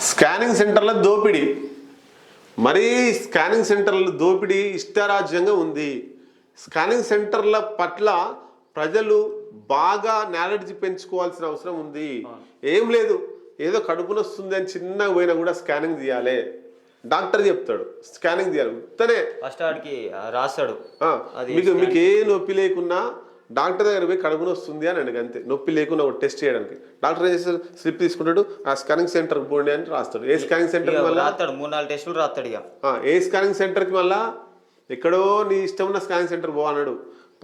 Scanning సెంటర్ల దోపిడీ, మరీ స్కానింగ్ సెంటర్ల దోపిడీ ఇష్టారాజ్యంగా ఉంది. స్కానింగ్ సెంటర్ల పట్ల ప్రజలు బాగా నాలెడ్జ్ పెంచుకోవాల్సిన అవసరం ఉంది. ఏం లేదు, ఏదో కడుపున వస్తుంది అని చిన్నగా పోయినా కూడా స్కానింగ్ తీయాలి, డాక్టర్ చెప్తాడు స్కానింగ్ తీయాలి, ఉత్తనే రాస్తాడు. మీకు ఏ నొప్పి లేకున్నా డాక్టర్ దగ్గర పోయి కడుపున వస్తుంది అని అడిగి అంతే, నొప్పి లేకుండా ఒక టెస్ట్ చేయడానికి డాక్టర్ ఏం చేస్తాడు, స్లిప్ తీసుకుంటాడు, ఆ స్కానింగ్ సెంటర్కి పోండి అని రాస్తాడు. ఏ స్కానింగ్ సెంటర్ రాస్తాడు, 3-4 టెస్టులు రాస్తాడు. ఏ స్కానింగ్ సెంటర్కి మళ్ళా ఎక్కడో నీ ఇష్టం ఉన్న స్కానింగ్ సెంటర్ పో అన్నాడు.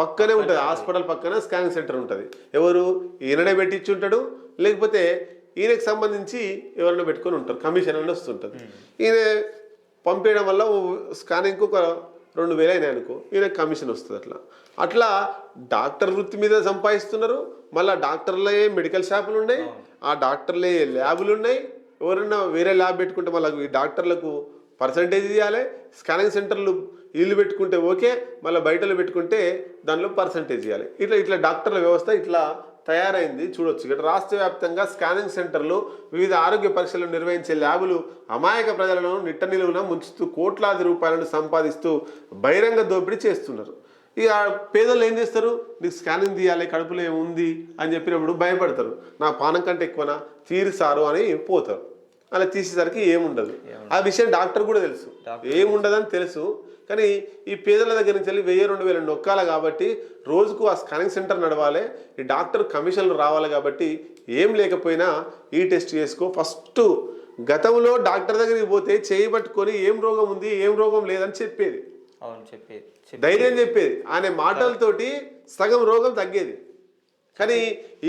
పక్కనే ఉంటుంది, హాస్పిటల్ పక్కన స్కానింగ్ సెంటర్ ఉంటుంది. ఎవరు ఈయననే పెట్టించి ఉంటాడు, లేకపోతే ఈయనకి సంబంధించి ఎవరైనా పెట్టుకొని ఉంటారు, కమిషన్ అని వస్తుంటుంది. ఈయన పంపించడం వల్ల స్కానింగ్కి ఒక 2000 అయినాయి అనుకో, ఈయనకి కమిషన్ వస్తుంది. అట్లా డాక్టర్ వృత్తి మీద సంపాదిస్తున్నారు. మళ్ళీ డాక్టర్లే మెడికల్ షాపులు ఉన్నాయి, ఆ డాక్టర్లే ల్యాబులు ఉన్నాయి. ఎవరైనా వేరే ల్యాబ్ పెట్టుకుంటే మళ్ళీ ఈ డాక్టర్లకు పర్సంటేజ్ ఇవ్వాలి. స్కానింగ్ సెంటర్లు వీళ్ళు పెట్టుకుంటే ఓకే, మళ్ళీ బయటలో పెట్టుకుంటే దానిలో పర్సంటేజ్ ఇవ్వాలి. ఇట్లా డాక్టర్ల వ్యవస్థ ఇట్లా తయారైంది. చూడొచ్చు ఇక్కడ రాష్ట్ర వ్యాప్తంగా స్కానింగ్ సెంటర్లు, వివిధ ఆరోగ్య పరీక్షలు నిర్వహించే ల్యాబులు అమాయక ప్రజలను నిట్ట నిలువున ముంచుతూ కోట్లాది రూపాయలను సంపాదిస్తూ బహిరంగ దోపిడీ చేస్తున్నారు. ఇక పేదలు ఏం చేస్తారు, నీకు స్కానింగ్ తీయాలి, కడుపులో ఏముంది అని చెప్పినప్పుడు భయపడతారు. నా పానం కంటే ఎక్కువనా, తీరుసారు అని పోతారు. అలా తీసేసరికి ఏముండదు. ఆ విషయం డాక్టర్ కూడా తెలుసు, ఏముండదని తెలుసు. కానీ ఈ పేదల దగ్గర నుంచి వెళ్ళి 1000-2000 నొక్కాలి కాబట్టి రోజుకు ఆ స్కానింగ్ సెంటర్ నడవాలి, ఈ డాక్టర్ కమిషన్లు రావాలి. కాబట్టి ఏం లేకపోయినా ఈ టెస్ట్ చేసుకో. ఫస్ట్ గతంలో డాక్టర్ దగ్గరికి పోతే చేయి పట్టుకొని ఏం రోగం ఉంది, ఏం రోగం లేదని చెప్పేది, ధైర్యం చెప్పేది. ఆయన మాటలతోటి సగం రోగం తగ్గేది. కానీ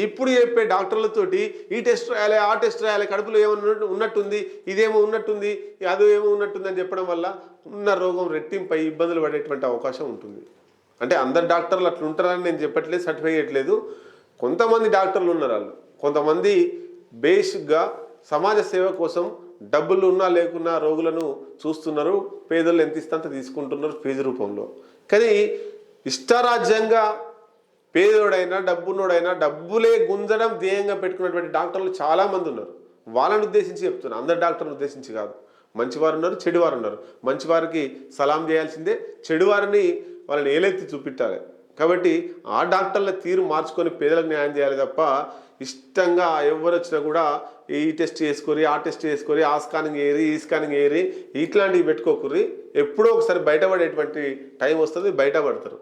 ఇప్పుడు చెప్పే డాక్టర్లతోటి ఈ టెస్ట్ రాయాలి, ఆ టెస్ట్ రాయాలి, కడుపులో ఏమో ఉన్నట్టుంది, ఇదేమో ఉన్నట్టుంది, అదో ఏమో ఉన్నట్టుంది అని చెప్పడం వల్ల ఉన్న రోగం రెట్టింపై ఇబ్బందులు పడేటువంటి అవకాశం ఉంటుంది. అంటే అందరు డాక్టర్లు అట్లా ఉంటారని నేను చెప్పట్లేదు, సర్టిఫై చేయట్లేదు. కొంతమంది డాక్టర్లు ఉన్నారు, వాళ్ళు కొంతమంది బేసిక్గా సమాజ సేవ కోసం డబ్బులు ఉన్నా లేకున్నా రోగులను చూస్తున్నారు. పేదలు ఎంత ఇస్తే అంత తీసుకుంటున్నారు ఫీజు రూపంలో. కానీ ఇష్టారాజ్యంగా పేదోడైనా డబ్బున్నోడైనా డబ్బులే గుంజడం ధ్యేయంగా పెట్టుకున్నటువంటి డాక్టర్లు చాలామంది ఉన్నారు. వాళ్ళని ఉద్దేశించి చెప్తున్నారు, అందరు డాక్టర్లను ఉద్దేశించి కాదు. మంచివారు ఉన్నారు, చెడువారు ఉన్నారు. మంచివారికి సలాం చేయాల్సిందే, చెడువారిని వాళ్ళని ఏలెత్తి చూపించాలి. కాబట్టి ఆ డాక్టర్ల తీరు మార్చుకొని పేదలకు న్యాయం చేయాలి తప్ప ఇష్టంగా ఎవరు వచ్చినా కూడా ఈ టెస్ట్ చేసుకొని, ఆ టెస్ట్ చేసుకొని, ఆ స్కానింగ్ ఏరి, ఈ స్కానింగ్ ఏరి, ఇట్లాంటివి పెట్టుకోకుర్రి. ఎప్పుడో ఒకసారి బయటపడేటువంటి టైం వస్తుంది, బయటపడతారు.